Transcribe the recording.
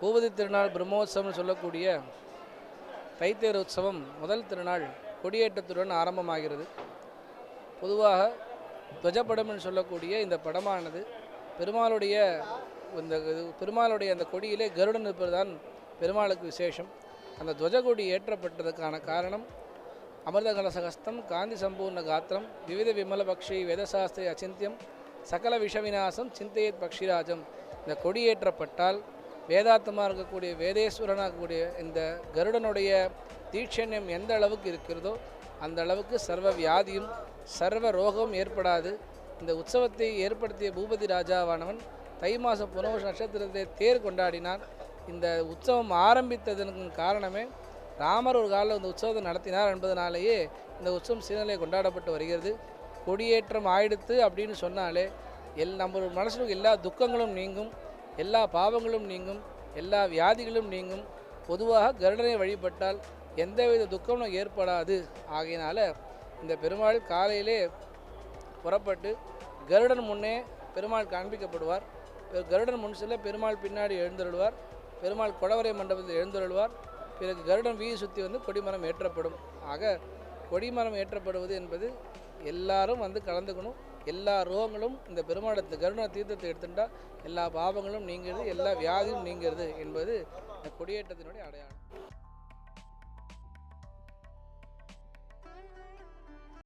பூபதி திருநாள் பிரம்மோற்சவம்னு சொல்லக்கூடிய தைத்தேர் உற்சவம் முதல் திருநாள் கொடியேற்றத்துடன் ஆரம்பமாகிறது. பொதுவாக துவஜப்படம்னு சொல்லக்கூடிய இந்த படமானது பெருமாளுடைய அந்த கொடியிலே கருடன் இருப்பதுதான் பெருமாளுக்கு விசேஷம். அந்த துவஜகொடி ஏற்றப்பட்டதுக்கான காரணம் அமிர்தகலசஹஸ்தம் காந்தி சம்பூர்ண காத்திரம் விவித விமல பக்ஷி வேதசாஸ்திரி அச்சிந்தியம் சகல விஷவிநாசம் சிந்தையத் பக்ஷிராஜம். இந்த கொடி ஏற்றப்பட்டால் வேதாத்தமாக இருக்கக்கூடிய வேதேஸ்வரனாக இருக்கக்கூடிய இந்த கருடனுடைய தீட்சண்யம் எந்த அளவுக்கு இருக்கிறதோ அந்த அளவுக்கு சர்வ வியாதியும் சர்வ ரோகமும் ஏற்படாது. இந்த உற்சவத்தை ஏற்படுத்திய பூபதி ராஜாவானவன் தை மாதம் புனர்வசு நட்சத்திரத்தை தேர் கொண்டாடினான். இந்த உற்சவம் ஆரம்பித்ததற்கு காரணமே ராமர் ஒரு காலில் இந்த உற்சவத்தை நடத்தினார் என்பதனாலேயே இந்த உற்சவம் சீனலை கொண்டாடப்பட்டு வருகிறது. கொடியேற்றம் ஆயிடுத்து அப்படின்னு சொன்னாலே நம்ம மனசில் எல்லா துக்கங்களும் நீங்கும், எல்லா பாவங்களும் நீங்கும், எல்லா வியாதிகளும் நீங்கும். பொதுவாக கருடனை வழிபட்டால் எந்தவித துக்கமும் ஏற்படாது. ஆகையினால இந்த பெருமாள் காலையிலே புறப்பட்டு கருடன் முன்னே பெருமாள் காண்பிக்கப்படுவார். கருடன் முன் செல்ல பெருமாள் பின்னாடி எழுந்தருள்வார். பெருமாள் கொடவரை மண்டபத்தில் எழுந்தருள்வார். பிறகு கருடன் வீதி சுற்றி வந்து கொடிமரம் ஏற்றப்படும். ஆக கொடிமரம் ஏற்றப்படுவது என்பது எல்லாரும் வந்து கலந்துக்கணும். எல்லா ரோகங்களும் இந்த பெருமாளத்து கருண தீர்த்தத்தை எடுத்துட்டால் எல்லா பாவங்களும் நீங்கிறது, எல்லா வியாதியும் நீங்கிறது என்பது இந்த கொடியேற்றத்தினுடைய அடையாளம்.